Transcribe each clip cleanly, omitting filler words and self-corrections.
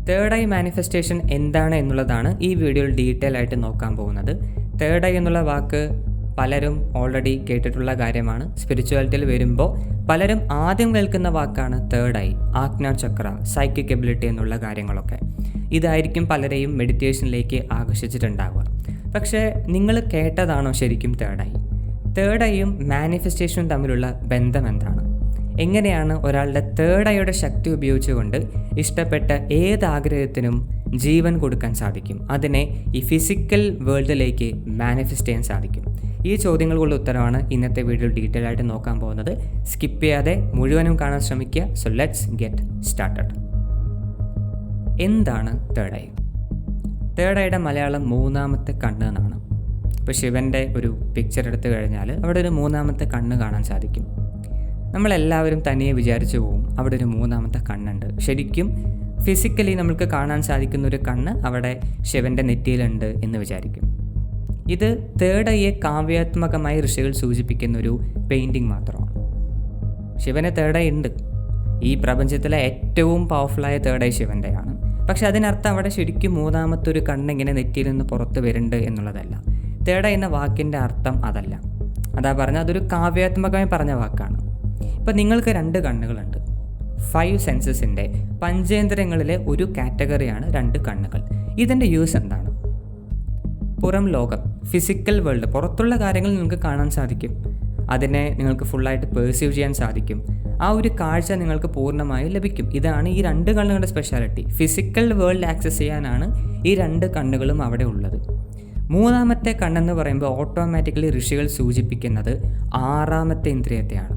Third eye manifestation എന്താണ് എന്നുള്ളതാണ് ഈ വീഡിയോയിൽ ഡീറ്റെയിൽ ആയിട്ട് നോക്കാൻ പോകുന്നത്. തേർഡ് ഐ എന്നുള്ള വാക്ക് പലരും ഓൾറെഡി കേട്ടിട്ടുള്ള കാര്യമാണ്. സ്പിരിച്വാലിറ്റിയിൽ വരുമ്പോൾ പലരും ആദ്യം കേൾക്കുന്ന വാക്കാണ് തേർഡ് ഐ, ആജ്ഞാ ചക്ര, സൈക്കിക് എബിലിറ്റി എന്നുള്ള കാര്യങ്ങളൊക്കെ. ഇതായിരിക്കും പലരെയും മെഡിറ്റേഷനിലേക്ക് ആകർഷിച്ചിട്ടുണ്ടാവുക. പക്ഷേ നിങ്ങൾ കേട്ടതാണോ ശരിക്കും തേർഡ് ഐ? തേർഡ് ഐയും മാനിഫെസ്റ്റേഷനും തമ്മിലുള്ള ബന്ധം എന്താണ്? എങ്ങനെയാണ് ഒരാളുടെ തേർഡ് ഐയുടെ ശക്തി ഉപയോഗിച്ചുകൊണ്ട് ഇഷ്ടപ്പെട്ട ഏത് ആഗ്രഹത്തിനും ജീവൻ കൊടുക്കാൻ സാധിക്കും, അതിനെ ഈ ഫിസിക്കൽ വേൾഡിലേക്ക് മാനിഫെസ്റ്റ് ചെയ്യാൻ സാധിക്കും? ഈ ചോദ്യങ്ങൾക്കുള്ള ഉത്തരവാണ് ഇന്നത്തെ വീഡിയോ ഡീറ്റെയിൽ ആയിട്ട് നോക്കാൻ പോകുന്നത്. സ്കിപ്പ് ചെയ്യാതെ മുഴുവനും കാണാൻ ശ്രമിക്കുക. So let's get started. എന്താണ് തേർഡ് ഐ? തേർഡ് ഐയുടെ മലയാളം മൂന്നാമത്തെ കണ്ണ് എന്നാണ്. ഇപ്പോൾ ശിവൻ്റെ ഒരു പിക്ചർ എടുത്തു കഴിഞ്ഞാൽ അവിടെ ഒരു മൂന്നാമത്തെ കണ്ണ് കാണാൻ സാധിക്കും. നമ്മളെല്ലാവരും തനിയെ വിചാരിച്ചു പോകും അവിടെ ഒരു മൂന്നാമത്തെ കണ്ണുണ്ട്. ശരിക്കും ഫിസിക്കലി നമുക്ക് കാണാൻ സാധിക്കുന്ന ഒരു കണ്ണ് അവിടെ ശിവൻ്റെ നെറ്റിയിലുണ്ട് എന്ന് വിചാരിക്കും. ഇത് തേർഡ് ഐയെ കാവ്യാത്മകമായി ഋഷികൾ സൂചിപ്പിക്കുന്ന ഒരു പെയിൻറ്റിങ് മാത്രമാണ്. ശിവന് തേർഡ് ഐ ഉണ്ട്. ഈ പ്രപഞ്ചത്തിലെ ഏറ്റവും പവർഫുള്ളായ തേർഡ് ഐ ശിവൻ്റെയാണ്. പക്ഷെ അതിനർത്ഥം അവിടെ ശരിക്കും മൂന്നാമത്തെ ഒരു കണ്ണിങ്ങനെ നെറ്റിയിൽ നിന്ന് പുറത്ത് വരുന്നുണ്ട് എന്നുള്ളതല്ല. തേർഡ് ഐ എന്ന വാക്കിൻ്റെ അർത്ഥം അതല്ല. അതാ പറഞ്ഞാൽ അതൊരു കാവ്യാത്മകമായി പറഞ്ഞ വാക്കാണ്. ഇപ്പം നിങ്ങൾക്ക് 2 കണ്ണുകളുണ്ട്. 5 സെൻസസിൻ്റെ പഞ്ചേന്ദ്രിയങ്ങളിലെ ഒരു കാറ്റഗറിയാണ് 2 കണ്ണുകൾ. ഇതിൻ്റെ യൂസ് എന്താണ്? പുറം ലോകം, ഫിസിക്കൽ വേൾഡ്, പുറത്തുള്ള കാര്യങ്ങൾ നിങ്ങൾക്ക് കാണാൻ സാധിക്കും. അതിനെ നിങ്ങൾക്ക് ഫുള്ളായിട്ട് പെർസീവ് ചെയ്യാൻ സാധിക്കും. ആ ഒരു കാഴ്ച നിങ്ങൾക്ക് പൂർണ്ണമായി ലഭിക്കും. ഇതാണ് ഈ 2 കണ്ണുകളുടെ സ്പെഷ്യാലിറ്റി. ഫിസിക്കൽ വേൾഡ് ആക്സസ് ചെയ്യാനാണ് ഈ 2 കണ്ണുകളും അവിടെ ഉള്ളത്. മൂന്നാമത്തെ കണ്ണെന്ന് പറയുമ്പോൾ ഓട്ടോമാറ്റിക്കലി ഋഷികൾ സൂചിപ്പിക്കുന്നത് 6ാമത്തെ ഇന്ദ്രിയത്തെയാണ്.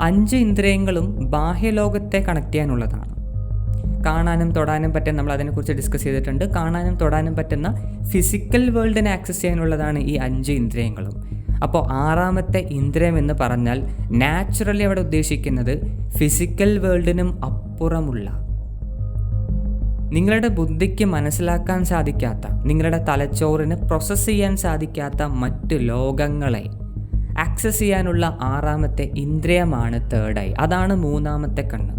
5 ഇന്ദ്രിയങ്ങളും ബാഹ്യലോകത്തെ കണക്ട് ചെയ്യാനുള്ളതാണ്. കാണാനും തൊടാനും പറ്റുന്ന, നമ്മൾ അതിനെക്കുറിച്ച് ഡിസ്കസ് ചെയ്തിട്ടുണ്ട്. കാണാനും തൊടാനും പറ്റുന്ന ഫിസിക്കൽ വേൾഡിനെ ആക്സസ് ചെയ്യാനുള്ളതാണ് ഈ 5 ഇന്ദ്രിയങ്ങളും. അപ്പോൾ 6ാമത്തെ ഇന്ദ്രിയം എന്ന് പറഞ്ഞാൽ നാച്ചുറലി അവിടെ ഉദ്ദേശിക്കുന്നത് ഫിസിക്കൽ വേൾഡിനും അപ്പുറമുള്ള, നിങ്ങളുടെ ബുദ്ധിക്ക് മനസ്സിലാക്കാൻ സാധിക്കാത്ത, നിങ്ങളുടെ തലച്ചോറിന് പ്രോസസ്സ് ചെയ്യാൻ സാധിക്കാത്ത മറ്റ് ലോകങ്ങളെ ആക്സസ് ചെയ്യാനുള്ള 6ാമത്തെ ഇന്ദ്രിയമാണ് തേർഡ് ഐ. അതാണ് മൂന്നാമത്തെ കണ്ണ്.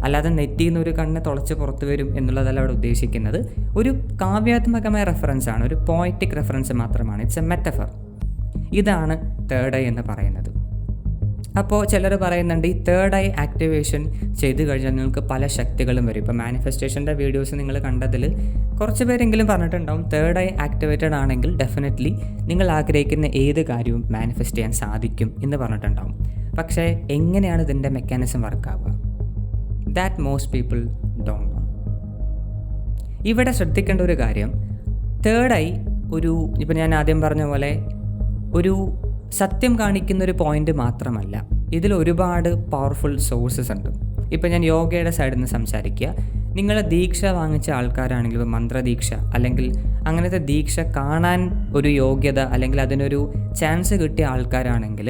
അല്ലാതെ നെറ്റിയിൽ നിന്ന് ഒരു കണ്ണ് തുളച്ച് പുറത്തു വരും എന്നുള്ളതല്ല അവിടെ ഉദ്ദേശിക്കുന്നത്. ഒരു കാവ്യാത്മകമായ റെഫറൻസ് ആണ്, ഒരു പോയറ്റിക് റെഫറൻസ് മാത്രമാണ്. It's A metaphor. ഇതാണ് തേർഡ് ഐ എന്ന് പറയുന്നത്. അപ്പോൾ ചിലർ പറയുന്നുണ്ട് ഈ തേർഡ് ഐ ആക്ടിവേഷൻ ചെയ്ത് കഴിഞ്ഞാൽ നിങ്ങൾക്ക് പല ശക്തികളും വരും. ഇപ്പോൾ മാനിഫെസ്റ്റേഷൻ്റെ വീഡിയോസ് നിങ്ങൾ കണ്ടതിൽ കുറച്ച് പേരെങ്കിലും പറഞ്ഞിട്ടുണ്ടാവും തേർഡ് ഐ ആക്ടിവേറ്റഡ് ആണെങ്കിൽ ഡെഫിനറ്റ്ലി നിങ്ങൾ ആഗ്രഹിക്കുന്ന ഏത് കാര്യവും മാനിഫെസ്റ്റ് ചെയ്യാൻ സാധിക്കും എന്ന് പറഞ്ഞിട്ടുണ്ടാവും. പക്ഷേ എങ്ങനെയാണ് ഇതിൻ്റെ മെക്കാനിസം വർക്കാവുക? That most people don't know. ഇവിടെ ശ്രദ്ധിക്കേണ്ട ഒരു കാര്യം, തേർഡ് ഐ ഒരു, ഇപ്പോൾ ഞാൻ ആദ്യം പറഞ്ഞ പോലെ, ഒരു സത്യം കാണിക്കുന്നൊരു പോയിൻ്റ് മാത്രമല്ല. ഇതിൽ ഒരുപാട് പവർഫുൾ സോഴ്സസ് ഉണ്ട്. ഇപ്പോൾ ഞാൻ യോഗയുടെ സൈഡിൽ നിന്ന് സംസാരിക്കുക. നിങ്ങൾ ദീക്ഷ വാങ്ങിച്ച ആൾക്കാരാണെങ്കിൽ, ഇപ്പോൾ മന്ത്രദീക്ഷ അല്ലെങ്കിൽ അങ്ങനത്തെ ദീക്ഷ കാണാൻ ഒരു യോഗ്യത അല്ലെങ്കിൽ അതിനൊരു ചാൻസ് കിട്ടിയ ആൾക്കാരാണെങ്കിൽ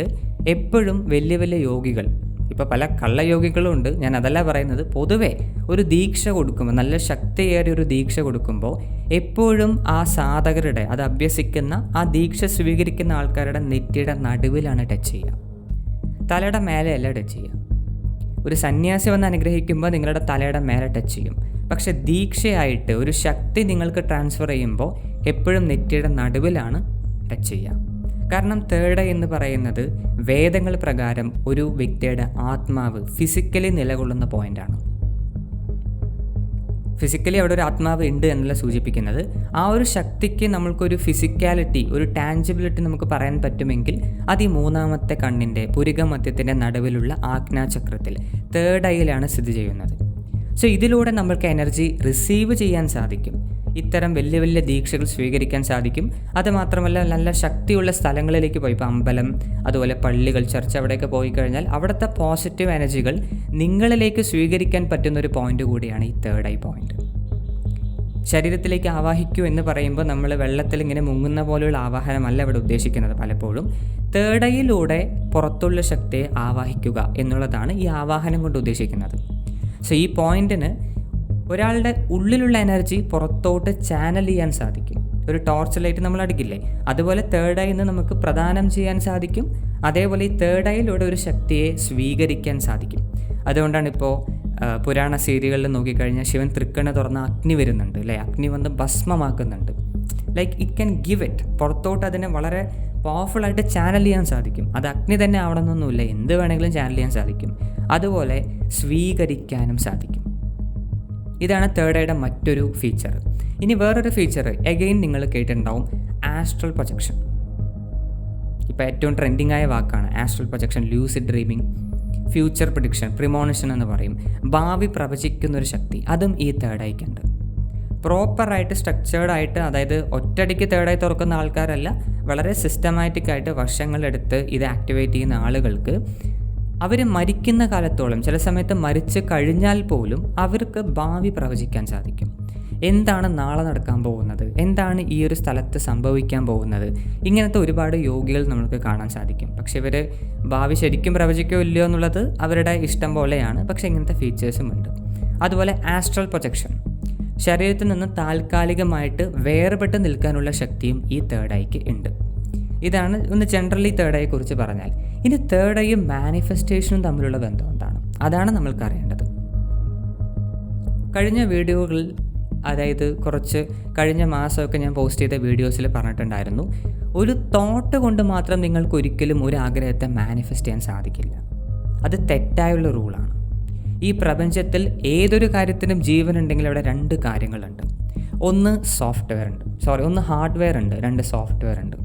എപ്പോഴും വലിയ വലിയ യോഗികൾ, ഇപ്പോൾ പല കള്ളയോഗികളും ഉണ്ട്, ഞാൻ അതല്ല പറയുന്നത്, പൊതുവെ ഒരു ദീക്ഷ കൊടുക്കുമ്പോൾ, നല്ല ശക്തിയേറിയ ഒരു ദീക്ഷ കൊടുക്കുമ്പോൾ എപ്പോഴും ആ സാധകരുടെ, അത് അഭ്യസിക്കുന്ന, ആ ദീക്ഷ സ്വീകരിക്കുന്ന ആൾക്കാരുടെ നെറ്റിയുടെ നടുവിലാണ് ടച്ച് ചെയ്യുക. തലയുടെ മേലെയല്ല ടച്ച് ചെയ്യുക. ഒരു സന്യാസി വന്ന് അനുഗ്രഹിക്കുമ്പോൾ നിങ്ങളുടെ തലയുടെ മേലെ ടച്ച് ചെയ്യും. പക്ഷെ ദീക്ഷയായിട്ട് ഒരു ശക്തി നിങ്ങൾക്ക് ട്രാൻസ്ഫർ ചെയ്യുമ്പോൾ എപ്പോഴും നെറ്റിയുടെ നടുവിലാണ് ടച്ച് ചെയ്യുക. കാരണം തേർഡ് ഐ എന്ന് പറയുന്നത് വേദങ്ങൾ പ്രകാരം ഒരു വ്യക്തിയുടെ ആത്മാവ് ഫിസിക്കലി നിലകൊള്ളുന്ന പോയിൻ്റാണ്. ഫിസിക്കലി അവിടെ ഒരു ആത്മാവ് ഉണ്ട് എന്നല്ല സൂചിപ്പിക്കുന്നത്. ആ ഒരു ശക്തിക്ക് നമ്മൾക്കൊരു ഫിസിക്കാലിറ്റി, ഒരു ടാഞ്ചിബിലിറ്റി നമുക്ക് പറയാൻ പറ്റുമെങ്കിൽ അത് ഈ മൂന്നാമത്തെ കണ്ണിൻ്റെ പുരികമധ്യത്തിൻ്റെ നടുവിലുള്ള ആജ്ഞാചക്രത്തിൽ തേർഡ് ഐയിലാണ് സ്ഥിതി ചെയ്യുന്നത്. സോ ഇതിലൂടെ നമ്മൾക്ക് എനർജി റിസീവ് ചെയ്യാൻ സാധിക്കും. ഇത്തരം വലിയ വലിയ ദീക്ഷകൾ സ്വീകരിക്കാൻ സാധിക്കും. അതുമാത്രമല്ല, നല്ല ശക്തിയുള്ള സ്ഥലങ്ങളിലേക്ക് പോയി, ഇപ്പോൾ അമ്പലം, അതുപോലെ പള്ളികൾ, ചർച്ച, അവിടെയൊക്കെ പോയി കഴിഞ്ഞാൽ അവിടുത്തെ പോസിറ്റീവ് എനർജികൾ നിങ്ങളിലേക്ക് സ്വീകരിക്കാൻ പറ്റുന്നൊരു പോയിൻ്റ് കൂടിയാണ് ഈ തേർഡ് ഐ പോയിൻ്റ്. ശരീരത്തിലേക്ക് ആവാഹിക്കൂ എന്ന് പറയുമ്പോൾ നമ്മൾ വെള്ളത്തിൽ ഇങ്ങനെ മുങ്ങുന്ന പോലെയുള്ള ആവാഹനമല്ല ഇവിടെ ഉദ്ദേശിക്കുന്നത്. പലപ്പോഴും തേർഡ് ഐയിലൂടെ പുറത്തുള്ള ശക്തിയെ ആവാഹിക്കുക എന്നുള്ളതാണ് ഈ ആവാഹനം കൊണ്ട് ഉദ്ദേശിക്കുന്നത്. സോ ഈ പോയിന്റിന് ഒരാളുടെ ഉള്ളിലുള്ള എനർജി പുറത്തോട്ട് ചാനൽ ചെയ്യാൻ സാധിക്കും. ഒരു ടോർച്ച് ലൈറ്റ് നമ്മൾ അടിക്കില്ലേ, അതുപോലെ തേർഡ് ഐയിൽ നിന്ന് നമുക്ക് പ്രദാനം ചെയ്യാൻ സാധിക്കും. അതേപോലെ ഈ തേർഡ് ഐയിലൂടെ ഒരു ശക്തിയെ സ്വീകരിക്കാൻ സാധിക്കും. അതുകൊണ്ടാണ് ഇപ്പോൾ പുരാണ സീരിയലുകളിൽ നോക്കിക്കഴിഞ്ഞാൽ ശിവൻ തൃക്കണ്ണ തുറന്ന അഗ്നി വരുന്നുണ്ട് അല്ലേ, അഗ്നി വന്ന് ഭസ്മമാക്കുന്നുണ്ട്. Like it can give it, പുറത്തോട്ട് അതിനെ വളരെ പവർഫുള്ളായിട്ട് ചാനൽ ചെയ്യാൻ സാധിക്കും. അത് അഗ്നി തന്നെ ആവണമെന്നൊന്നുമില്ല, എന്ത് വേണമെങ്കിലും ചാനൽ ചെയ്യാൻ സാധിക്കും. അതുപോലെ സ്വീകരിക്കാനും സാധിക്കും. ഇതാണ് തേർഡ് ഐയുടെ മറ്റൊരു ഫീച്ചർ. ഇനി വേറൊരു ഫീച്ചർ എഗെയിൻ നിങ്ങൾ കേട്ടിട്ടുണ്ടാവും, ആസ്ട്രൽ പ്രൊജക്ഷൻ. ഇപ്പോൾ ഏറ്റവും ട്രെൻഡിങ് ആയ വാക്കാണ് astral projection, lucid dreaming, future prediction, premonition എന്ന് പറയും. ഭാവി പ്രവചിക്കുന്നൊരു ശക്തി അതും ഈ തേർഡ് ഐക്കുണ്ട്. പ്രോപ്പറായിട്ട് സ്ട്രക്ചേർഡായിട്ട്, അതായത് ഒറ്റയടിക്ക് തേർഡ് ഐ തുറക്കുന്ന ആൾക്കാരല്ല, വളരെ സിസ്റ്റമാറ്റിക്കായിട്ട് വർഷങ്ങളെടുത്ത് ഇത് ആക്ടിവേറ്റ് ചെയ്യുന്ന ആളുകൾക്ക് അവർ മരിക്കുന്ന കാലത്തോളം, ചില സമയത്ത് മരിച്ചു കഴിഞ്ഞാൽ പോലും അവർക്ക് ഭാവി പ്രവചിക്കാൻ സാധിക്കും. എന്താണ് നാളെ നടക്കാൻ പോകുന്നത്, എന്താണ് ഈ ഒരു സ്ഥലത്ത് സംഭവിക്കാൻ പോകുന്നത്, ഇങ്ങനത്തെ ഒരുപാട് യോഗികൾ നമുക്ക് കാണാൻ സാധിക്കും. പക്ഷെ ഇവർ ഭാവി ശരിക്കും പ്രവചിക്കോ ഇല്ലയോ എന്നുള്ളത് അവരുടെ ഇഷ്ടം പോലെയാണ്. പക്ഷേ ഇങ്ങനത്തെ ഫീച്ചേഴ്സും ഉണ്ട്. അതുപോലെ ആസ്ട്രൽ പ്രൊജക്ഷൻ, ശരീരത്തിൽ നിന്ന് താൽക്കാലികമായിട്ട് വേർപെട്ട് നിൽക്കാനുള്ള ശക്തിയും ഈ തേർഡ് ഐക്ക് ഉണ്ട്. ഇതാണ് ഒന്ന് ജനറലി തേർഡ് ഐയെ കുറിച്ച് പറഞ്ഞാൽ. ഇനി തേർഡ് ഐയും മാനിഫെസ്റ്റേഷനും തമ്മിലുള്ള ബന്ധം എന്താണ്, അതാണ് നമ്മൾക്ക് അറിയേണ്ടത്. കഴിഞ്ഞ വീഡിയോകളിൽ, അതായത് കഴിഞ്ഞ മാസമൊക്കെ ഞാൻ പോസ്റ്റ് ചെയ്ത വീഡിയോസിൽ പറഞ്ഞിട്ടുണ്ടായിരുന്നു, ഒരു തോട്ട് കൊണ്ട് മാത്രം നിങ്ങൾക്ക് ഒരിക്കലും ഒരു ആഗ്രഹത്തെ മാനിഫെസ്റ്റ് ചെയ്യാൻ സാധിക്കില്ല. അത് തെറ്റായുള്ള റൂളാണ്. ഈ പ്രപഞ്ചത്തിൽ ഏതൊരു കാര്യത്തിനും ജീവനുണ്ടെങ്കിൽ അവിടെ രണ്ട് കാര്യങ്ങളുണ്ട്. ഒന്ന് ഹാർഡ്വെയർ ഉണ്ട്, രണ്ട് സോഫ്റ്റ്വെയർ ഉണ്ട്.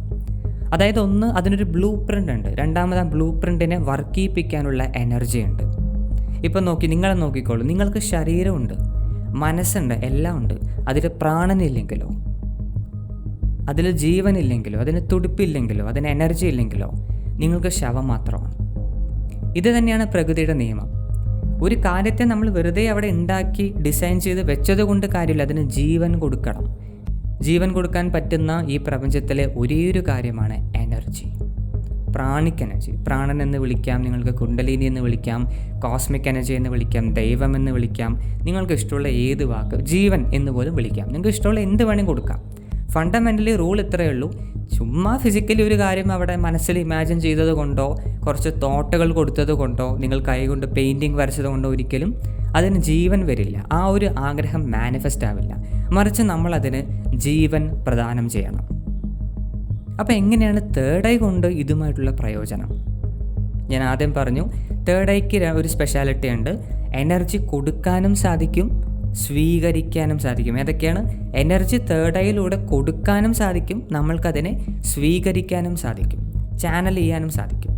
അതായത് ഒന്ന് അതിനൊരു ബ്ലൂ പ്രിൻ്റ് ഉണ്ട്, രണ്ടാമത് ആ ബ്ലൂ പ്രിൻറ്റിനെ വർക്ക് ചെയ്യിപ്പിക്കാനുള്ള എനർജി ഉണ്ട്. ഇപ്പം നിങ്ങളെ നോക്കിക്കോളൂ, നിങ്ങൾക്ക് ശരീരമുണ്ട്, മനസ്സുണ്ട്, എല്ലാം ഉണ്ട്. അതിൽ പ്രാണനില്ലെങ്കിലോ, അതിൽ ജീവനില്ലെങ്കിലോ, അതിന് തുടിപ്പില്ലെങ്കിലോ, അതിന് എനർജി ഇല്ലെങ്കിലോ നിങ്ങൾക്ക് ശവം മാത്രമാണ്. ഇത് തന്നെയാണ് പ്രകൃതിയുടെ നിയമം. ഒരു കാര്യത്തെ നമ്മൾ വെറുതെ അവിടെ ഉണ്ടാക്കി ഡിസൈൻ ചെയ്ത് വെച്ചത് കൊണ്ട് കാര്യമില്ല, അതിന് ജീവൻ കൊടുക്കണം. ജീവൻ കൊടുക്കാൻ പറ്റുന്ന ഈ പ്രപഞ്ചത്തിലെ ഒരേയൊരു കാര്യമാണ് എനർജി, പ്രാണിക് എനർജി. പ്രാണൻ എന്ന് വിളിക്കാം, നിങ്ങൾക്ക് കുണ്ടലിനി എന്ന് വിളിക്കാം, കോസ്മിക് എനർജി എന്ന് വിളിക്കാം, ദൈവം എന്ന് വിളിക്കാം, നിങ്ങൾക്ക് ഇഷ്ടമുള്ള ഏത് വാക്ക്, ജീവൻ എന്ന് പോലും വിളിക്കാം. നിങ്ങൾക്ക് ഇഷ്ടമുള്ള എന്ത് വേണമെങ്കിൽ കൊടുക്കാം. ഫണ്ടമെൻ്റലി റൂൾ ഇത്രയേ ഉള്ളൂ. ചുമ്മാ ഫിസിക്കലി ഒരു കാര്യം അവിടെ മനസ്സിൽ ഇമാജിൻ ചെയ്തത് കൊണ്ടോ, കുറച്ച് തോട്ടുകൾ കൊടുത്തത് കൊണ്ടോ, നിങ്ങൾ കൈകൊണ്ട് പെയിൻറ്റിങ് വരച്ചത് കൊണ്ടോ ഒരിക്കലും അതിന് ജീവൻ വരില്ല. ആ ഒരു ആഗ്രഹം മാനിഫെസ്റ്റ് ആവില്ല. മറിച്ച് നമ്മളതിന് ജീവൻ പ്രദാനം ചെയ്യണം. അപ്പോൾ എങ്ങനെയാണ് തേർഡ് ഐ കൊണ്ട് ഇതുമായിട്ടുള്ള പ്രയോജനം? ഞാൻ ആദ്യം പറഞ്ഞു, തേർഡ് ഐക്ക് ഒരു സ്പെഷ്യാലിറ്റി ഉണ്ട്. എനർജി കൊടുക്കാനും സാധിക്കും, സ്വീകരിക്കാനും സാധിക്കും. ഏതൊക്കെയാണ്? എനർജി തേർഡ് ഐയിലൂടെ കൊടുക്കാനും സാധിക്കും, നമ്മൾക്കതിനെ സ്വീകരിക്കാനും സാധിക്കും, ചാനൽ ചെയ്യാനും സാധിക്കും,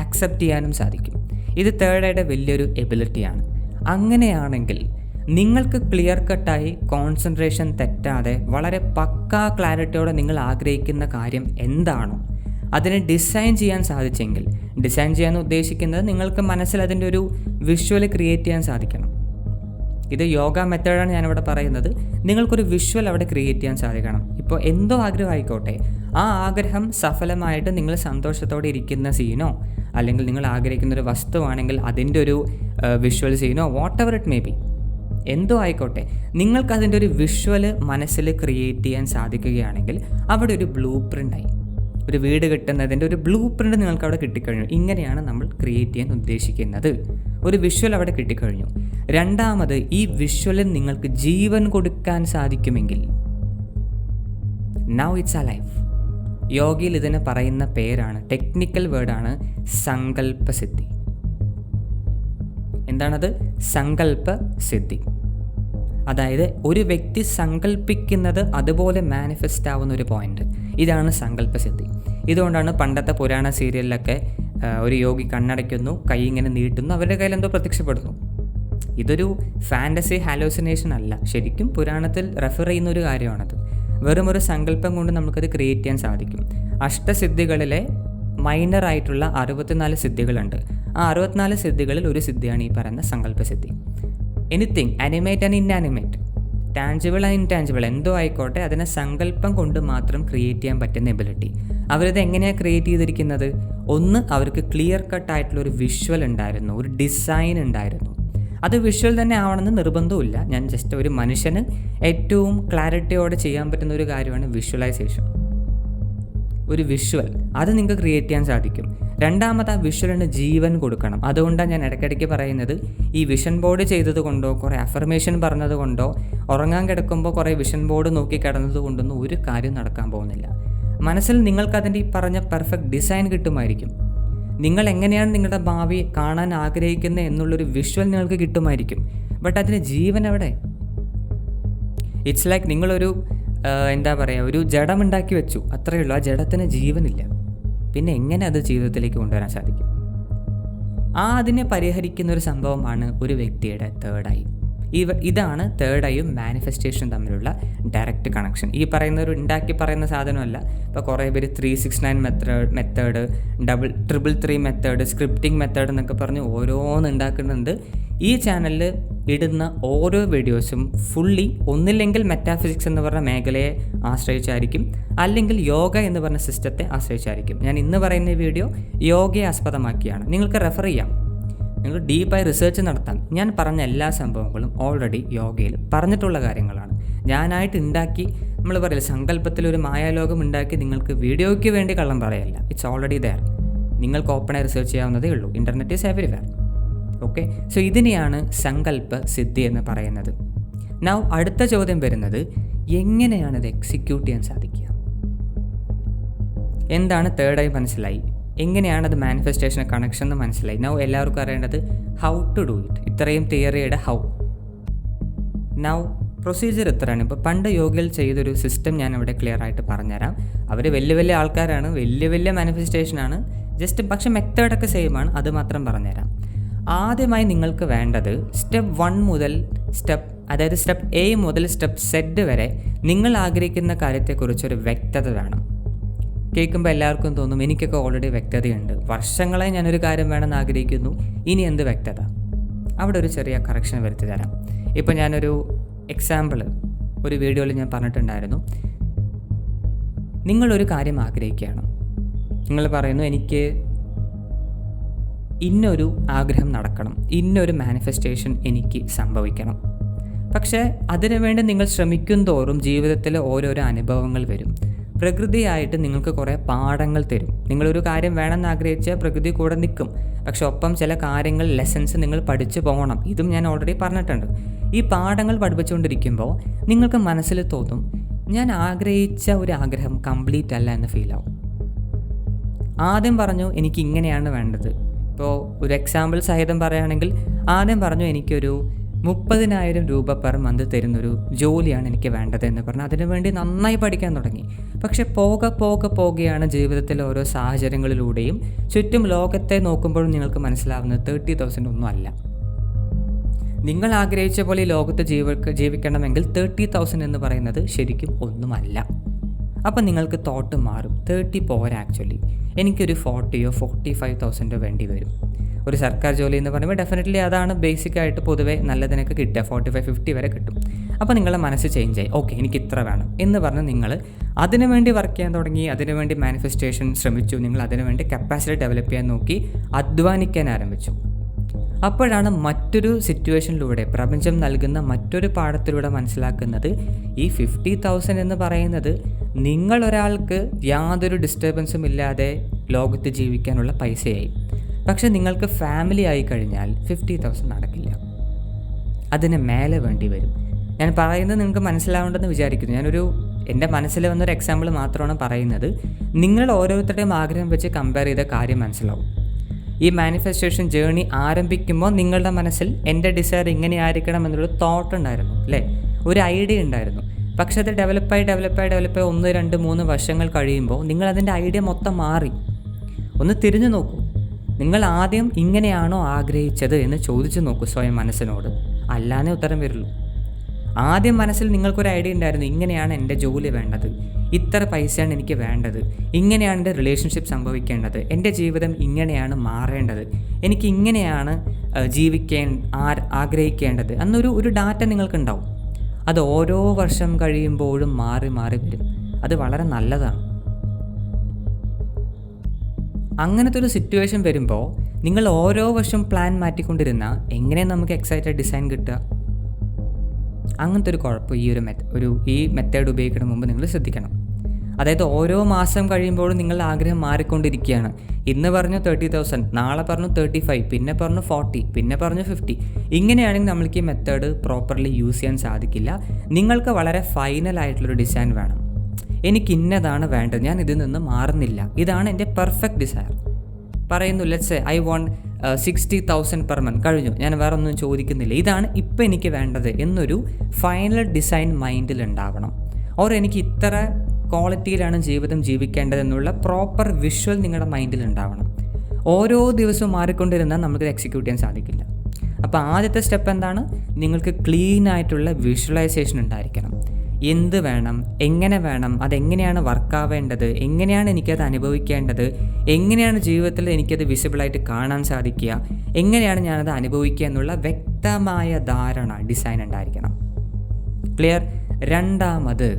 ആക്സെപ്റ്റ് ചെയ്യാനും സാധിക്കും. ഇത് തേർഡ് ഐയുടെ വലിയൊരു എബിലിറ്റിയാണ്. അങ്ങനെയാണെങ്കിൽ നിങ്ങൾക്ക് ക്ലിയർ കട്ടായി കോൺസെൻട്രേഷൻ തെറ്റാതെ വളരെ പക്കാ ക്ലാരിറ്റിയോടെ നിങ്ങൾ ആഗ്രഹിക്കുന്ന കാര്യം എന്താണോ അതിനെ ഡിസൈൻ ചെയ്യാൻ സാധിച്ചെങ്കിൽ, ഡിസൈൻ ചെയ്യാൻ ഉദ്ദേശിക്കുന്നത് നിങ്ങൾക്ക് മനസ്സിൽ അതിൻ്റെ ഒരു വിഷ്വൽ ക്രിയേറ്റ് ചെയ്യാൻ സാധിക്കണം. ഇത് യോഗ മെത്തേഡാണ് ഞാനിവിടെ പറയുന്നത്. നിങ്ങൾക്കൊരു വിഷ്വൽ അവിടെ ക്രിയേറ്റ് ചെയ്യാൻ സാധിക്കണം. ഇപ്പോൾ എന്തോ ആഗ്രഹം ആയിക്കോട്ടെ, ആ ആഗ്രഹം സഫലമായിട്ട് നിങ്ങൾ സന്തോഷത്തോടെ ഇരിക്കുന്ന സീനോ, അല്ലെങ്കിൽ നിങ്ങൾ ആഗ്രഹിക്കുന്നൊരു വസ്തുവാണെങ്കിൽ അതിൻ്റെ ഒരു വിഷ്വൽ സീനോ, whatever it may be, എന്തോ ആയിക്കോട്ടെ, നിങ്ങൾക്കതിൻ്റെ ഒരു വിഷ്വൽ മനസ്സിൽ ക്രിയേറ്റ് ചെയ്യാൻ സാധിക്കുകയാണെങ്കിൽ അവിടെ ഒരു ബ്ലൂ പ്രിൻ്റായി. ഒരു വീട് കിട്ടുന്നതിൻ്റെ ഒരു ബ്ലൂ പ്രിൻ്റ് നിങ്ങൾക്ക് അവിടെ കിട്ടിക്കഴിഞ്ഞു. ഇങ്ങനെയാണ് നമ്മൾ ക്രിയേറ്റ് ചെയ്യാൻ ഉദ്ദേശിക്കുന്നത്. ഒരു വിഷ്വൽ അവിടെ കിട്ടിക്കഴിഞ്ഞു. രണ്ടാമത്, ഈ വിഷ്വലിൽ നിങ്ങൾക്ക് ജീവൻ കൊടുക്കാൻ സാധിക്കുമെങ്കിൽ നൗ ഇറ്റ്സ് അലൈവ്. യോഗയിൽ ഇതിനെ പറയുന്ന പേരാണ്, ടെക്നിക്കൽ വേർഡാണ് സങ്കല്പസിദ്ധി. എന്താണത്? സങ്കല്പസിദ്ധി. അതായത് ഒരു വ്യക്തി സങ്കല്പിക്കുന്നത് അതുപോലെ മാനിഫെസ്റ്റ് ആവുന്ന ഒരു പോയിന്റ്. ഇതാണ് സങ്കല്പസിദ്ധി. ഇതുകൊണ്ടാണ് പണ്ടത്തെ പുരാണ സീരിയലിലൊക്കെ ഒരു യോഗി കണ്ണടയ്ക്കുന്നു, കൈ ഇങ്ങനെ നീട്ടുന്നു, അവരുടെ കയ്യിൽ എന്തോ പ്രത്യക്ഷപ്പെടുന്നു. ഇതൊരു ഫാൻറ്റസി ഹാലോസിനേഷൻ അല്ല, ശരിക്കും പുരാണത്തിൽ റെഫർ ചെയ്യുന്ന ഒരു കാര്യമാണത്. വെറും ഒരു സങ്കല്പം കൊണ്ട് നമുക്കത് ക്രിയേറ്റ് ചെയ്യാൻ സാധിക്കും. അഷ്ടസിദ്ധികളിലെ മൈനർ ആയിട്ടുള്ള 64 സിദ്ധികളുണ്ട്. ആ 64 സിദ്ധികളിൽ ഒരു സിദ്ധിയാണ് ഈ പറയുന്ന സങ്കല്പസിദ്ധി. Anything, animate and inanimate, tangible and intangible, എന്തോ ആയിക്കോട്ടെ, അതിനെ സങ്കല്പം കൊണ്ട് മാത്രം ക്രിയേറ്റ് ചെയ്യാൻ പറ്റുന്ന എബിലിറ്റി. അവരത് എങ്ങനെയാണ് ക്രിയേറ്റ് ചെയ്തിരിക്കുന്നത്? ഒന്ന്, അവർക്ക് ക്ലിയർ കട്ടായിട്ടുള്ളൊരു വിഷ്വൽ ഉണ്ടായിരുന്നു, ഒരു ഡിസൈൻ ഉണ്ടായിരുന്നു. അത് വിഷ്വൽ തന്നെ ആവണമെന്ന് നിർബന്ധമില്ല. ഞാൻ ജസ്റ്റ് ഒരു മനുഷ്യന് ഏറ്റവും ക്ലാരിറ്റിയോടെ ചെയ്യാൻ പറ്റുന്ന ഒരു കാര്യമാണ് വിഷ്വലൈസേഷൻ. ഒരു വിഷ്വൽ അത് നിങ്ങൾക്ക് ക്രിയേറ്റ് ചെയ്യാൻ സാധിക്കും. രണ്ടാമത് ആ വിഷ്വലിന് ജീവൻ കൊടുക്കണം. അതുകൊണ്ടാണ് ഞാൻ ഇടയ്ക്കിടയ്ക്ക് പറയുന്നത്, ഈ വിഷൻ ബോർഡ് ചെയ്തത് കൊണ്ടോ കുറേ അഫർമേഷൻ പറഞ്ഞത് കൊണ്ടോ ഉറങ്ങാൻ കിടക്കുമ്പോൾ കുറേ വിഷൻ ബോർഡ് നോക്കി കിടന്നത് കൊണ്ടൊന്നും ഒരു കാര്യം നടക്കാൻ പോകുന്നില്ല. മനസ്സിൽ നിങ്ങൾക്കതിൻ്റെ ഈ പറഞ്ഞ പെർഫെക്റ്റ് ഡിസൈൻ കിട്ടുമായിരിക്കും. നിങ്ങൾ എങ്ങനെയാണ് നിങ്ങളുടെ ഭാവി കാണാൻ ആഗ്രഹിക്കുന്നത് എന്നുള്ളൊരു വിഷ്വൽ നിങ്ങൾക്ക് കിട്ടുമായിരിക്കും. ബട്ട് അതിന് ജീവൻ എവിടെ? ഇറ്റ്സ് ലൈക്ക് നിങ്ങളൊരു ഒരു ജഡമുണ്ടാക്കി വെച്ചു, അത്രയേ ഉള്ളൂ. ആ ജഡത്തിന് ജീവനില്ല. പിന്നെ എങ്ങനെ അത് ജീവിതത്തിലേക്ക് കൊണ്ടുവരാൻ സാധിക്കും? അതിനെ പരിഹരിക്കുന്ന ഒരു സംഭവമാണ് ഒരു വ്യക്തിയുടെ തേർഡ് ഐ. ഇതാണ് തേർഡ് ഐയും മാനിഫെസ്റ്റേഷൻ തമ്മിലുള്ള ഡയറക്റ്റ് കണക്ഷൻ. ഈ പറയുന്ന ഉണ്ടാക്കി പറയുന്ന സാധനമല്ല. ഇപ്പോൾ കുറേ പേര് 369 മെത്തേഡ്, 333 മെത്തേഡ്, സ്ക്രിപ്റ്റിംഗ് മെത്തേഡ് എന്നൊക്കെ പറഞ്ഞ് ഓരോന്ന് ഉണ്ടാക്കുന്നുണ്ട്. ഈ ചാനലിൽ ഇടുന്ന ഓരോ വീഡിയോസും ഫുള്ളി ഒന്നില്ലെങ്കിൽ മെറ്റാഫിസിക്സ് എന്ന് പറഞ്ഞ മേഖലയെ ആശ്രയിച്ചായിരിക്കും, അല്ലെങ്കിൽ യോഗ എന്ന് പറഞ്ഞ സിസ്റ്റത്തെ ആശ്രയിച്ചായിരിക്കും. ഞാൻ ഇന്ന് പറയുന്ന വീഡിയോ യോഗയെ ആസ്പദമാക്കിയാണ്. നിങ്ങൾക്ക് റെഫർ ചെയ്യാം, നിങ്ങൾ ഡീപ്പായി റിസർച്ച് നടത്താം. ഞാൻ പറഞ്ഞ എല്ലാ സംഭവങ്ങളും ഓൾറെഡി യോഗയിൽ പറഞ്ഞിട്ടുള്ള കാര്യങ്ങളാണ്. ഞാനായിട്ട് ഉണ്ടാക്കി, നമ്മൾ പറയില്ല സങ്കല്പത്തിലൊരു മായാലോകം ഉണ്ടാക്കി നിങ്ങൾക്ക് വീഡിയോയ്ക്ക് വേണ്ടി കള്ളം പറയല്ല. It's already there. നിങ്ങൾക്ക് ഓപ്പണായി റിസർച്ച് ചെയ്യാവുന്നതേ ഉള്ളൂ. Internet is everywhere. Okay, so ഇതിനെയാണ് സങ്കല്പ സിദ്ധി എന്ന് പറയുന്നത്. നൗ അടുത്ത ചോദ്യം വരുന്നത്, എങ്ങനെയാണിത് എക്സിക്യൂട്ട് ചെയ്യാൻ സാധിക്കുക? എന്താണ് തേർഡ് ഐ മനസ്സിലായി, എങ്ങനെയാണത് മാനിഫെസ്റ്റേഷൻ കണക്ഷൻ എന്ന് മനസ്സിലായി. നൗ എല്ലാവർക്കും അറിയേണ്ടത് ഹൗ ടു ഡു ഇറ്റ്. ഇത്രയും തിയറിയുടെ ഹൗ. നൗ പ്രൊസീജിയർ ഇത്രയാണ്. ഇപ്പോൾ പണ്ട് യോഗയിൽ ചെയ്തൊരു സിസ്റ്റം ഞാൻ ഇവിടെ ക്ലിയർ ആയിട്ട് പറഞ്ഞുതരാം. അവർ വലിയ വലിയ ആൾക്കാരാണ്, വലിയ മാനിഫെസ്റ്റേഷനാണ്. ജസ്റ്റ് പക്ഷേ മെത്തേഡൊക്കെ സെയിം ആണ്, അത് മാത്രം പറഞ്ഞുതരാം. ആദ്യമായി നിങ്ങൾക്ക് വേണ്ടത് സ്റ്റെപ്പ് 1 മുതൽ സ്റ്റെപ്പ് എ മുതൽ സ്റ്റെപ്പ് Z വരെ നിങ്ങൾ ആഗ്രഹിക്കുന്ന കാര്യത്തെക്കുറിച്ചൊരു വ്യക്തത വേണം. കേൾക്കുമ്പോൾ എല്ലാവർക്കും തോന്നും എനിക്കൊക്കെ ഓൾറെഡി വ്യക്തതയുണ്ട്, വർഷങ്ങളായി ഞാനൊരു കാര്യം വേണമെന്ന് ആഗ്രഹിക്കുന്നു, ഇനി എന്ത് വ്യക്തത? അവിടെ ഒരു ചെറിയ കറക്ഷൻ വരുത്തി തരാം. ഇപ്പോൾ ഞാനൊരു എക്സാമ്പിൾ ഒരു വീഡിയോയിൽ ഞാൻ പറഞ്ഞിട്ടുണ്ടായിരുന്നു. നിങ്ങളൊരു കാര്യം ആഗ്രഹിക്കുകയാണ്. നിങ്ങൾ പറയുന്നു എനിക്ക് ഇന്നൊരു ആഗ്രഹം നടക്കണം, ഇന്നൊരു മാനിഫെസ്റ്റേഷൻ എനിക്ക് സംഭവിക്കണം. പക്ഷേ അതിനുവേണ്ടി നിങ്ങൾ ശ്രമിക്കും തോറും ജീവിതത്തിൽ ഓരോരോ അനുഭവങ്ങൾ വരും. പ്രകൃതിയായിട്ട് നിങ്ങൾക്ക് കുറേ പാഠങ്ങൾ തരും. നിങ്ങളൊരു കാര്യം വേണമെന്ന് ആഗ്രഹിച്ചാൽ പ്രകൃതി കൂടെ നിൽക്കും. പക്ഷെ ഒപ്പം ചില കാര്യങ്ങൾ, ലെസൺസ് നിങ്ങൾ പഠിച്ചു പോകണം. ഇതും ഞാൻ ഓൾറെഡി പറഞ്ഞിട്ടുണ്ട്. ഈ പാഠങ്ങൾ പഠിപ്പിച്ചുകൊണ്ടിരിക്കുമ്പോൾ നിങ്ങൾക്ക് മനസ്സിൽ തോന്നും ഞാൻ ആഗ്രഹിച്ച ഒരു ആഗ്രഹം കംപ്ലീറ്റ് അല്ല എന്ന് ഫീൽ ആവും. ആദ്യം പറഞ്ഞു എനിക്ക് ഇങ്ങനെയാണ് വേണ്ടത്. ഇപ്പോൾ ഒരു എക്സാമ്പിൾ സഹിതം പറയുകയാണെങ്കിൽ ആദ്യം പറഞ്ഞു എനിക്കൊരു 30,000 രൂപ പെർ മന്ത് തരുന്നൊരു ജോലിയാണ് എനിക്ക് വേണ്ടത് എന്ന് പറഞ്ഞാൽ അതിനുവേണ്ടി നന്നായി പഠിക്കാൻ തുടങ്ങി. പക്ഷെ പോകെയാണ് ജീവിതത്തിലെ ഓരോ സാഹചര്യങ്ങളിലൂടെയും ചുറ്റും ലോകത്തെ നോക്കുമ്പോഴും നിങ്ങൾക്ക് മനസ്സിലാവുന്നത് 30,000 ഒന്നും അല്ല. നിങ്ങൾ ആഗ്രഹിച്ച പോലെ ഈ ലോകത്ത് ജീവിക്കണമെങ്കിൽ 30,000 എന്ന് പറയുന്നത് ശരിക്കും ഒന്നുമല്ല. അപ്പം നിങ്ങൾക്ക് തോട്ട് മാറും. 30 പോരാ, ആക്ച്വലി എനിക്കൊരു 40,000 45,000 വേണ്ടി വരും. ഒരു സർക്കാർ ജോലി എന്ന് പറയുമ്പോൾ ഡെഫിനറ്റ്ലി അതാണ് ബേസിക്കായിട്ട് പൊതുവെ നല്ലതിനൊക്കെ കിട്ടുക. 45-50 വരെ കിട്ടും. അപ്പോൾ നിങ്ങളുടെ മനസ്സ് ചേഞ്ച് ആയി. ഓക്കെ, എനിക്ക് ഇത്ര വേണം എന്ന് പറഞ്ഞ് നിങ്ങൾ അതിനുവേണ്ടി വർക്ക് ചെയ്യാൻ തുടങ്ങി. അതിനുവേണ്ടി മാനിഫെസ്റ്റേഷൻ ശ്രമിച്ചു. നിങ്ങൾ അതിനുവേണ്ടി കപ്പാസിറ്റി ഡെവലപ്പ് ചെയ്യാൻ നോക്കി, അധ്വാനിക്കാൻ ആരംഭിച്ചു. അപ്പോഴാണ് മറ്റൊരു സിറ്റുവേഷനിലൂടെ, പ്രപഞ്ചം നൽകുന്ന മറ്റൊരു പാഠത്തിലൂടെ മനസ്സിലാക്കുന്നത് ഈ 50,000 എന്ന് പറയുന്നത് നിങ്ങളൊരാൾക്ക് യാതൊരു ഡിസ്റ്റർബൻസും ഇല്ലാതെ ലോകത്ത് ജീവിക്കാനുള്ള പൈസയായി. പക്ഷെ നിങ്ങൾക്ക് ഫാമിലി ആയി കഴിഞ്ഞാൽ 50,000 നടക്കില്ല. അതിന് മേലെ വേണ്ടി വരും. ഞാൻ പറയുന്നത് നിങ്ങൾക്ക് മനസ്സിലാവേണ്ടെന്ന് വിചാരിക്കുന്നു. എൻ്റെ മനസ്സിൽ വന്നൊരു എക്സാമ്പിൾ മാത്രമാണ് പറയുന്നത്. നിങ്ങൾ ഓരോരുത്തരുടെയും ആഗ്രഹം വെച്ച് കമ്പയർ ചെയ്ത കാര്യം മനസ്സിലാവും. ഈ മാനിഫെസ്റ്റേഷൻ ജേർണി ആരംഭിക്കുമ്പോൾ നിങ്ങളുടെ മനസ്സിൽ എൻ്റെ ഡിസയർ ഇങ്ങനെ ആയിരിക്കണം എന്നുള്ളൊരു തോട്ട് ഉണ്ടായിരുന്നു, അല്ലേ? ഒരു ഐഡിയ ഉണ്ടായിരുന്നു. പക്ഷെ അത് ഡെവലപ്പായി 1, 2, 3 വർഷങ്ങൾ കഴിയുമ്പോൾ നിങ്ങളതിൻ്റെ ഐഡിയ മൊത്തം മാറി. ഒന്ന് തിരിഞ്ഞു നോക്കൂ. നിങ്ങൾ ആദ്യം ഇങ്ങനെയാണോ ആഗ്രഹിച്ചത് എന്ന് ചോദിച്ചു നോക്കൂ സ്വയം മനസ്സിനോട്. അല്ലാതെ ഉത്തരം വരുള്ളൂ. ആദ്യം മനസ്സിൽ നിങ്ങൾക്കൊരു ഐഡിയ ഉണ്ടായിരുന്നു, ഇങ്ങനെയാണ് എൻ്റെ ജോലി വേണ്ടത്, ഇത്ര പൈസയാണ് എനിക്ക് വേണ്ടത്, ഇങ്ങനെയാണ് എൻ്റെ റിലേഷൻഷിപ്പ് സംഭവിക്കേണ്ടത്, എൻ്റെ ജീവിതം ഇങ്ങനെയാണ് മാറേണ്ടത്, എനിക്ക് ഇങ്ങനെയാണ് ആഗ്രഹിക്കേണ്ടത് എന്നൊരു ഡാറ്റ നിങ്ങൾക്കുണ്ടാവും. അത് ഓരോ വർഷം കഴിയുമ്പോഴും മാറി വരും. അത് വളരെ നല്ലതാണ്. അങ്ങനത്തെ ഒരു സിറ്റുവേഷൻ വരുമ്പോൾ നിങ്ങൾ ഓരോ വർഷം പ്ലാൻ മാറ്റിക്കൊണ്ടിരുന്നാൽ എങ്ങനെ നമുക്ക് എക്സൈറ്റഡ് ഡിസൈൻ കിട്ടുക? അങ്ങനത്തെ ഒരു കുഴപ്പം ഈ മെത്തേഡ് ഉപയോഗിക്കുന്ന മുമ്പ് നിങ്ങൾ ശ്രദ്ധിക്കണം. അതായത് ഓരോ മാസം കഴിയുമ്പോഴും നിങ്ങളുടെ ആഗ്രഹം മാറിക്കൊണ്ടിരിക്കുകയാണ്. ഇന്ന് പറഞ്ഞു 30,000, നാളെ പറഞ്ഞു 35, പിന്നെ പറഞ്ഞു 40, പിന്നെ പറഞ്ഞു 50. ഇങ്ങനെയാണെങ്കിൽ നമ്മൾക്ക് ഈ മെത്തേഡ് പ്രോപ്പർലി യൂസ് ചെയ്യാൻ സാധിക്കില്ല. നിങ്ങൾക്ക് വളരെ ഫൈനലായിട്ടുള്ളൊരു ഡിസൈൻ വേണം. എനിക്ക് ഇന്നതാണ് വേണ്ടത്, ഞാൻ ഇതിൽ നിന്ന് മാറുന്നില്ല, ഇതാണ് എൻ്റെ പെർഫെക്റ്റ് ഡിസയർ. പറയുന്നു let's say I want 60,000 per month, കഴിഞ്ഞു, ഞാൻ വേറെ ഒന്നും ചോദിക്കുന്നില്ല, ഇതാണ് ഇപ്പം എനിക്ക് വേണ്ടത് എന്നൊരു ഫൈനൽ ഡിസൈൻ മൈൻഡിൽ ഉണ്ടാവണം. ഓർ എനിക്ക് ഇത്ര ക്വാളിറ്റിയിലാണ് ജീവിതം ജീവിക്കേണ്ടതെന്നുള്ള പ്രോപ്പർ വിഷ്വൽ നിങ്ങളുടെ മൈൻഡിൽ ഉണ്ടാവണം. ഓരോ ദിവസവും മാറിക്കൊണ്ടിരുന്നാൽ നമുക്കിത് എക്സിക്യൂട്ട് ചെയ്യാൻ സാധിക്കില്ല. അപ്പോൾ ആദ്യത്തെ സ്റ്റെപ്പ് എന്താണ്? നിങ്ങൾക്ക് ക്ലീൻ ആയിട്ടുള്ള വിഷ്വലൈസേഷൻ ഉണ്ടായിരിക്കണം. എന്ത് വേണം, എങ്ങനെ വേണം, അതെങ്ങനെയാണ് വർക്കാവേണ്ടത്, എങ്ങനെയാണ് എനിക്കത് അനുഭവിക്കേണ്ടത്, എങ്ങനെയാണ് ജീവിതത്തിൽ എനിക്കത് വിസിബിളായിട്ട് കാണാൻ സാധിക്കുക, എങ്ങനെയാണ് ഞാനത് അനുഭവിക്കുക എന്നുള്ള വ്യക്തമായ ധാരണ, ഡിസൈൻ ഉണ്ടായിരിക്കണം. ക്ലിയർ? രണ്ടാമത്,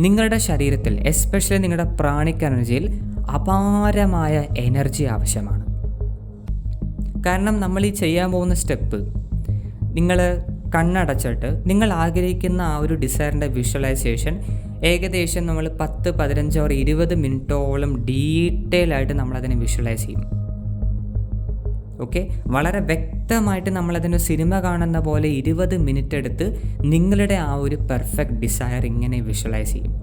നിങ്ങളുടെ ശരീരത്തിൽ എസ്പെഷ്യലി നിങ്ങളുടെ പ്രാണിക് എനർജിയിൽ അപാരമായ എനർജി ആവശ്യമാണ്. കാരണം നമ്മൾ ഈ ചെയ്യാൻ പോകുന്ന സ്റ്റെപ്പ്, നിങ്ങൾ കണ്ണടച്ചിട്ട് നിങ്ങൾ ആഗ്രഹിക്കുന്ന ആ ഒരു ഡിസയറിൻ്റെ വിഷ്വലൈസേഷൻ ഏകദേശം നമ്മൾ 10, 15 or 20 മിനിറ്റോളം ഡീറ്റെയിൽ ആയിട്ട് നമ്മളതിനെ വിഷ്വലൈസ് ചെയ്യും. ഓക്കെ, വളരെ വ്യക്തമായിട്ട് നമ്മളതിന് സിനിമ കാണുന്ന പോലെ 20 മിനിറ്റ് എടുത്ത് നിങ്ങളുടെ ആ ഒരു പെർഫെക്റ്റ് ഡിസയർ ഇങ്ങനെ വിഷ്വലൈസ് ചെയ്യും.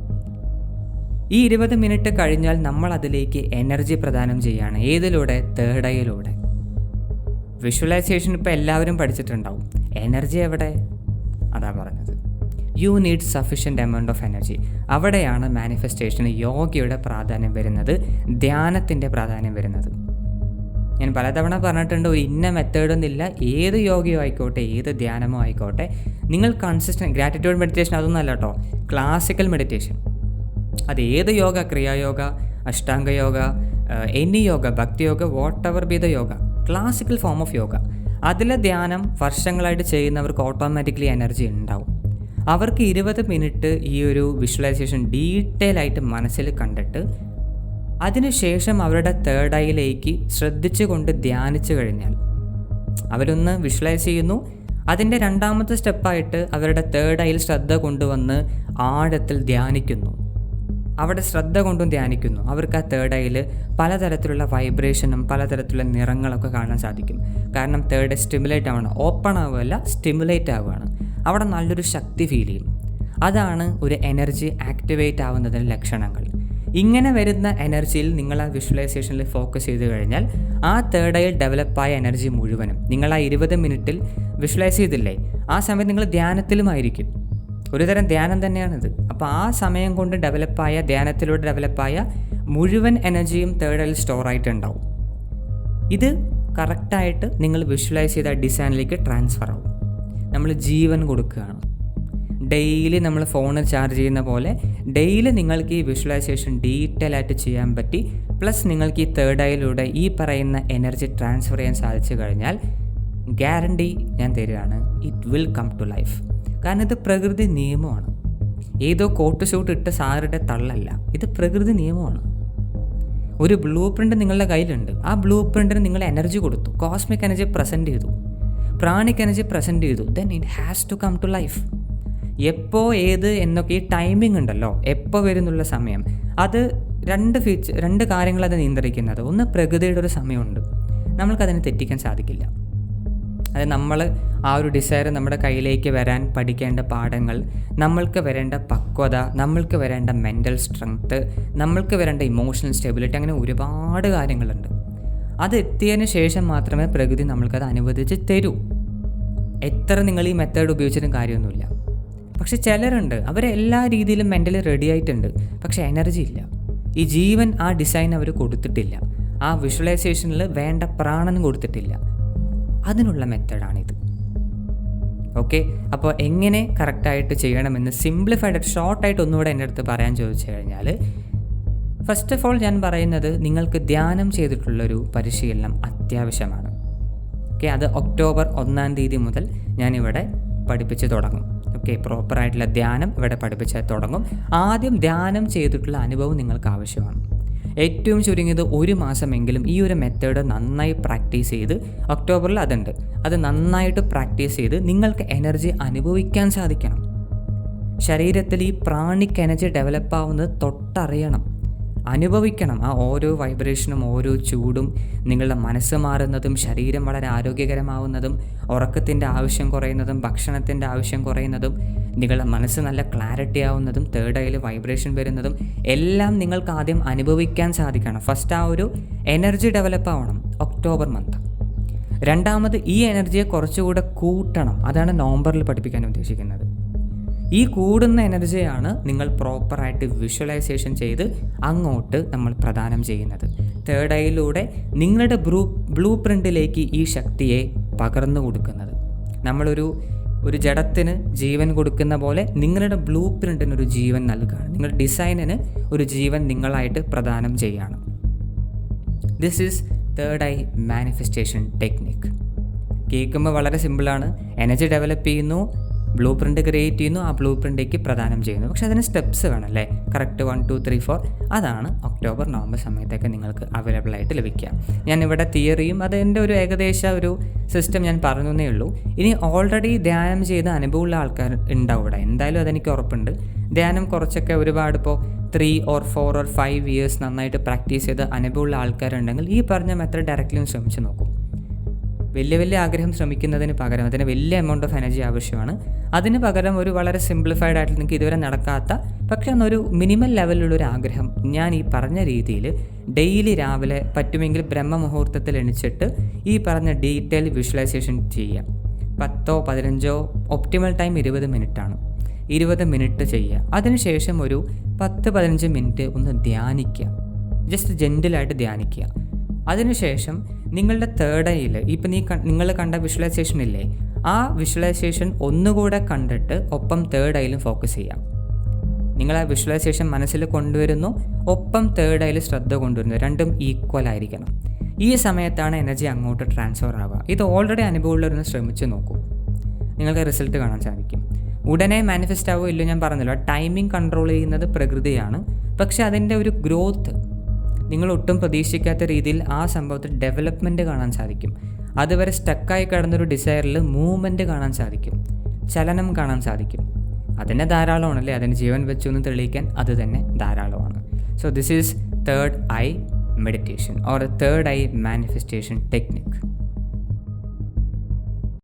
ഈ 20 മിനിറ്റ് കഴിഞ്ഞാൽ നമ്മൾ അതിലേക്ക് എനർജി പ്രദാനം ചെയ്യുകയാണ്. ഏതിലൂടെ? തേർഡ് ഐയിലൂടെ. വിഷ്വലൈസേഷൻ ഇപ്പോൾ എല്ലാവരും പഠിച്ചിട്ടുണ്ടാവും. എനർജി എവിടെ? അതാ പറഞ്ഞത്, you need sufficient amount of energy. അവിടെയാണ് മാനിഫെസ്റ്റേഷന് യോഗയുടെ പ്രാധാന്യം വരുന്നത്, ധ്യാനത്തിൻ്റെ പ്രാധാന്യം വരുന്നത്. ഞാൻ പലതവണ പറഞ്ഞിട്ടുണ്ട്, ഒരു ഇന്ന മെത്തേഡൊന്നുമില്ല. ഏത് യോഗയോ ആയിക്കോട്ടെ, ഏത് ധ്യാനമോ ആയിക്കോട്ടെ, നിങ്ങൾ കൺസിസ്റ്റൻറ്റ് ഗ്രാറ്റിറ്റ്യൂഡ് മെഡിറ്റേഷൻ അതൊന്നും അല്ല കേട്ടോ, ക്ലാസിക്കൽ മെഡിറ്റേഷൻ. അത് ഏത് യോഗ, ക്രിയായോഗ, അഷ്ടാംഗ യോഗ, എനി യോഗ, ഭക്തി yoga, what ever B the yoga, classical form of yoga, അതിലെ ധ്യാനം വർഷങ്ങളായിട്ട് ചെയ്യുന്നവർക്ക് ഓട്ടോമാറ്റിക്കലി എനർജി ഉണ്ടാവും. അവർക്ക് 20 മിനിറ്റ് ഈ ഒരു വിഷ്വലൈസേഷൻ ഡീറ്റെയിൽ ആയിട്ട് മനസ്സിൽ കണ്ടിട്ട് അതിനുശേഷം അവരുടെ തേർഡ് ഐയിലേക്ക് ശ്രദ്ധിച്ചുകൊണ്ട് ധ്യാനിച്ചു കഴിഞ്ഞാൽ, അവരൊന്ന് വിഷ്വലൈസ് ചെയ്യുന്നു, അതിൻ്റെ രണ്ടാമത്തെ സ്റ്റെപ്പായിട്ട് അവരുടെ തേർഡ് ഐയിൽ ശ്രദ്ധ കൊണ്ടുവന്ന് ആഴത്തിൽ ധ്യാനിക്കുന്നു. അവിടെ ശ്രദ്ധ കൊണ്ടും ധ്യാനിക്കുന്നു. അവർക്ക് ആ തേർഡ് ഐയിൽ പലതരത്തിലുള്ള വൈബ്രേഷനും പലതരത്തിലുള്ള നിറങ്ങളൊക്കെ കാണാൻ സാധിക്കും. കാരണം തേർഡ് സ്റ്റിമുലേറ്റ് ആവുകയാണ്, ഓപ്പൺ ആവുകയല്ല, സ്റ്റിമുലേറ്റ് ആവുകയാണ്. അവിടെ നല്ലൊരു ശക്തി ഫീൽ ചെയ്യും. അതാണ് ഒരു എനർജി ആക്ടിവേറ്റ് ആവുന്നതിൻ്റെ ലക്ഷണങ്ങൾ. ഇങ്ങനെ വരുന്ന എനർജിയിൽ നിങ്ങൾ ആ വിഷ്വലൈസേഷനിൽ ഫോക്കസ് ചെയ്ത് കഴിഞ്ഞാൽ ആ തേർഡ് ഐയിൽ ഡെവലപ്പായ എനർജി മുഴുവനും നിങ്ങൾ ആ 20 മിനിറ്റിൽ വിഷ്വലൈസ് ചെയ്തില്ലേ, ആ സമയത്ത് നിങ്ങൾ ധ്യാനത്തിലുമായിരിക്കും. ഒരുതരം ധ്യാനം തന്നെയാണിത്. അപ്പോൾ ആ സമയം കൊണ്ട് ഡെവലപ്പായ, ധ്യാനത്തിലൂടെ ഡെവലപ്പായ മുഴുവൻ എനർജിയും തേർഡ് ഐയിൽ സ്റ്റോർ ആയിട്ടുണ്ടാവും. ഇത് കറക്റ്റായിട്ട് നിങ്ങൾ വിഷ്വലൈസ് ചെയ്ത ഡിസൈനിലേക്ക് ട്രാൻസ്ഫർ ആവും. നമ്മൾ ജീവൻ കൊടുക്കുകയാണ്. ഡെയിലി നമ്മൾ ഫോൺ ചാർജ് ചെയ്യുന്ന പോലെ ഡെയിലി നിങ്ങൾക്ക് ഈ വിഷ്വലൈസേഷൻ ഡീറ്റെയിൽ ആയിട്ട് ചെയ്യാൻ പറ്റി. പ്ലസ് നിങ്ങൾക്ക് ഈ തേർഡ് ഐയിലൂടെ ഈ പറയുന്ന എനർജി ട്രാൻസ്ഫർ ചെയ്യാൻ സാധിച്ചു കഴിഞ്ഞാൽ ഗ്യാരണ്ടി ഞാൻ തരികയാണ്, it will come to life. കാരണം ഇത് പ്രകൃതി നിയമമാണ്. ഏതോ കോട്ട് ഷൂട്ട് ഇട്ട സാറുടെ തള്ളല്ല, ഇത് പ്രകൃതി നിയമമാണ്. ഒരു ബ്ലൂ പ്രിൻ്റ് നിങ്ങളുടെ കയ്യിലുണ്ട്. ആ ബ്ലൂ പ്രിൻറ്റിന് നിങ്ങൾ എനർജി കൊടുത്തു, കോസ്മിക് എനർജി പ്രസൻറ്റ് ചെയ്തു, പ്രാണിക് എനർജി പ്രസൻറ്റ് ചെയ്തു, then it has to come to life. എപ്പോൾ ഏത് എന്നൊക്കെ ഈ ടൈമിംഗ് ഉണ്ടല്ലോ, എപ്പോൾ വരുന്നുള്ള സമയം, അത് രണ്ട് കാര്യങ്ങൾ അത് നിയന്ത്രിക്കുന്നത്. ഒന്ന്, പ്രകൃതിയുടെ ഒരു സമയമുണ്ട്, നമ്മൾക്കതിനെ തെറ്റിക്കാൻ സാധിക്കില്ല. അത് നമ്മൾ ആ ഒരു ഡിസയർ നമ്മുടെ കയ്യിലേക്ക് വരാൻ പഠിക്കേണ്ട പാഠങ്ങൾ, നമ്മൾക്ക് വരേണ്ട പക്വത, നമ്മൾക്ക് വരേണ്ട മെൻ്റൽ സ്ട്രെങ്ത്ത്, നമ്മൾക്ക് വരേണ്ട ഇമോഷണൽ സ്റ്റെബിലിറ്റി, അങ്ങനെ ഒരുപാട് കാര്യങ്ങളുണ്ട്. അത് എത്തിയതിന് ശേഷം മാത്രമേ പ്രകൃതി നമ്മൾക്കത് അനുവദിച്ച് തരൂ. എത്ര നിങ്ങൾ ഈ മെത്തേഡ് ഉപയോഗിച്ചിട്ടും കാര്യമൊന്നുമില്ല. പക്ഷെ ചിലരുണ്ട്, അവരെല്ലാ രീതിയിലും മെൻ്റലി റെഡി ആയിട്ടുണ്ട്, പക്ഷെ എനർജി ഇല്ല. ഈ ജീവൻ ആ ഡിസൈൻ അവർ കൊടുത്തിട്ടില്ല, ആ വിഷ്വലൈസേഷനിൽ വേണ്ട പ്രാണൻ കൊടുത്തിട്ടില്ല. അതിനുള്ള മെത്തേഡാണിത്. ഓക്കെ, അപ്പോൾ എങ്ങനെ കറക്റ്റായിട്ട് ചെയ്യണമെന്ന് സിംപ്ലിഫൈഡ് ഷോർട്ടായിട്ട് ഒന്നുകൂടെ എൻ്റെ അടുത്ത് പറയാൻ ചോദിച്ചു കഴിഞ്ഞാൽ, ഫസ്റ്റ് ഓഫ് ഓൾ ഞാൻ പറയുന്നത്, നിങ്ങൾക്ക് ധ്യാനം ചെയ്തിട്ടുള്ളൊരു പരിശീലനം അത്യാവശ്യമാണ്. ഓക്കെ, അത് ഒക്ടോബർ 1 തീയതി മുതൽ ഞാനിവിടെ പഠിപ്പിച്ച് തുടങ്ങും. ഓക്കെ, പ്രോപ്പറായിട്ടുള്ള ധ്യാനം ഇവിടെ പഠിപ്പിച്ച് തുടങ്ങും. ആദ്യം ധ്യാനം ചെയ്തിട്ടുള്ള അനുഭവം നിങ്ങൾക്ക് ആവശ്യമാണ്. ഏറ്റവും ചുരുങ്ങിയത് 1 മാസമെങ്കിലും ഈ ഒരു മെത്തേഡ് നന്നായി പ്രാക്ടീസ് ചെയ്ത്, ഒക്ടോബറിൽ അതുണ്ട്, അത് നന്നായിട്ട് പ്രാക്ടീസ് ചെയ്ത് നിങ്ങൾക്ക് എനർജി അനുഭവിക്കാൻ സാധിക്കണം. ശരീരത്തിൽ ഈ പ്രാണിക് എനർജി ഡെവലപ്പ് ആവുന്നത് തൊട്ടറിയണം, അനുഭവിക്കണം. ആ ഓരോ വൈബ്രേഷനും ഓരോ ചൂടും, നിങ്ങളുടെ മനസ്സ് മാറുന്നതും ശരീരം വളരെ ആരോഗ്യകരമാവുന്നതും ഉറക്കത്തിൻ്റെ ആവശ്യം കുറയുന്നതും ഭക്ഷണത്തിൻ്റെ ആവശ്യം കുറയുന്നതും നിങ്ങളുടെ മനസ്സ് നല്ല ക്ലാരിറ്റി ആവുന്നതും തേർഡ് ഐയിൽ വൈബ്രേഷൻ വരുന്നതും എല്ലാം നിങ്ങൾക്ക് ആദ്യം അനുഭവിക്കാൻ സാധിക്കണം. ഫസ്റ്റ് ആ ഒരു എനർജി ഡെവലപ്പ് ആവണം ഒക്ടോബർ മന്ത്. രണ്ടാമത് ഈ എനർജിയെ കുറച്ചുകൂടെ കൂട്ടണം. അതാണ് നവംബറിൽ പഠിപ്പിക്കാൻ ഉദ്ദേശിക്കുന്നത്. ഈ കൂടുന്ന എനർജിയാണ് നിങ്ങൾ പ്രോപ്പറായിട്ട് വിഷ്വലൈസേഷൻ ചെയ്ത് അങ്ങോട്ട് നമ്മൾ പ്രദാനം ചെയ്യുന്നത്. തേർഡ് ഐയിലൂടെ നിങ്ങളുടെ ബ്ലൂ പ്രിൻറ്റിലേക്ക് ഈ ശക്തിയെ പകർന്നു കൊടുക്കുന്നത്. നമ്മളൊരു ജഡത്തിന് ജീവൻ കൊടുക്കുന്ന പോലെ നിങ്ങളുടെ ബ്ലൂ പ്രിൻറ്റിനൊരു ജീവൻ നൽകുകയാണ്. നിങ്ങളുടെ ഡിസൈനിന് ഒരു ജീവൻ നിങ്ങളായിട്ട് പ്രദാനം ചെയ്യുകയാണ്. This is third eye manifestation technique. കേൾക്കുമ്പോൾ വളരെ സിമ്പിളാണ്. എനർജി ഡെവലപ്പ് ചെയ്യുന്നു, ബ്ലൂ പ്രിൻ്റ് ക്രിയേറ്റ് ചെയ്യുന്നു, ആ ബ്ലൂ പ്രിൻ്റേക്ക് പ്രദാനം ചെയ്യുന്നു. പക്ഷേ അതിന് സ്റ്റെപ്സ് വേണം അല്ലേ? കറക്റ്റ് 1 2 3 4 അതാണ് ഒക്ടോബർ നവംബർ സമയത്തൊക്കെ നിങ്ങൾക്ക് അവൈലബിൾ ആയിട്ട് ലഭിക്കുക. ഞാനിവിടെ തിയറിയും അതിൻ്റെ ഒരു ഏകദേശ ഒരു സിസ്റ്റം ഞാൻ പറഞ്ഞേ ഉള്ളൂ. ഇനി ഓൾറെഡി ധ്യാനം ചെയ്ത് അനുഭവമുള്ള ആൾക്കാർ ഉണ്ടാവും ഇവിടെ, എന്തായാലും അതെനിക്ക് ഉറപ്പുണ്ട്. ധ്യാനം കുറച്ചൊക്കെ ഒരുപാട് ഇപ്പോൾ 3 or 4 or 5 years നന്നായിട്ട് പ്രാക്ടീസ് ചെയ്ത് അനുഭവമുള്ള ആൾക്കാരുണ്ടെങ്കിൽ ഈ പറഞ്ഞ മെത്തേഡ് ഡയറക്റ്റ്ലി ഒന്ന് ശ്രമിച്ച് നോക്കും. വലിയ ആഗ്രഹം ശ്രമിക്കുന്നതിന് പകരം അതിന് വലിയ എമൗണ്ട് ഓഫ് എനർജി ആവശ്യമാണ്. അതിന് പകരം ഒരു വളരെ സിംപ്ലിഫൈഡ് ആയിട്ട് നിങ്ങൾക്ക് ഇതുവരെ നടക്കാത്ത പക്ഷേ എന്നൊരു മിനിമൽ ലെവലിലുള്ളൊരു ആഗ്രഹം ഞാൻ ഈ പറഞ്ഞ രീതിയിൽ ഡെയിലി രാവിലെ പറ്റുമെങ്കിൽ ബ്രഹ്മമുഹൂർത്തത്തിൽ എണിച്ചിട്ട് ഈ പറഞ്ഞ ഡീറ്റെയിൽ വിഷ്വലൈസേഷൻ ചെയ്യുക. 10 15 ഒപ്റ്റിമൽ ടൈം 20 മിനിറ്റാണ്. 20 മിനിറ്റ് ചെയ്യുക. അതിനുശേഷം ഒരു 10-15 മിനിറ്റ് ഒന്ന് ധ്യാനിക്കുക. ജസ്റ്റ് ജെൻറ്റിലായിട്ട് ധ്യാനിക്കുക. അതിനുശേഷം നിങ്ങളുടെ തേർഡ് ഐയിൽ ഇപ്പം നിങ്ങൾ കണ്ട വിഷ്വലൈസേഷൻ ഇല്ലേ, ആ വിഷ്വലൈസേഷൻ ഒന്നുകൂടെ കണ്ടിട്ട് ഒപ്പം തേർഡ് ഐയിലും ഫോക്കസ് ചെയ്യാം. നിങ്ങൾ ആ വിഷ്വലൈസേഷൻ മനസ്സിൽ കൊണ്ടുവരുന്നു, ഒപ്പം തേർഡ് ഐയിൽ ശ്രദ്ധ കൊണ്ടുവരുന്നു. രണ്ടും ഈക്വൽ ആയിരിക്കണം. ഈ സമയത്താണ് എനർജി അങ്ങോട്ട് ട്രാൻസ്ഫർ ആവുക. ഇത് ഓൾറെഡി അനുഭവമുള്ളവരൊന്ന് ശ്രമിച്ച് നോക്കൂ, നിങ്ങൾക്ക് റിസൾട്ട് കാണാൻ സാധിക്കും. ഉടനെ മാനിഫെസ്റ്റ് ആവുമോ ഇല്ലോ ഞാൻ പറഞ്ഞല്ലോ. ടൈമിംഗ് കൺട്രോൾ ചെയ്യുന്നത് പ്രകൃതിയാണ്. പക്ഷെ അതിൻ്റെ ഒരു ഗ്രോത്ത് നിങ്ങൾ ഒട്ടും പ്രതീക്ഷിക്കാത്ത രീതിയിൽ ആ സംഭവത്തിൽ ഡെവലപ്മെൻറ്റ് കാണാൻ സാധിക്കും. അതുവരെ സ്റ്റക്കായി കിടന്നൊരു ഡിസയറിൽ മൂവ്മെൻറ്റ് കാണാൻ സാധിക്കും, ചലനം കാണാൻ സാധിക്കും. അതിനെ ധാരാളമാണല്ലേ, അതിന് ജീവൻ വെച്ചു എന്ന് തെളിയിക്കാൻ അത് തന്നെ ധാരാളമാണ്. So this is third eye meditation or third eye manifestation technique.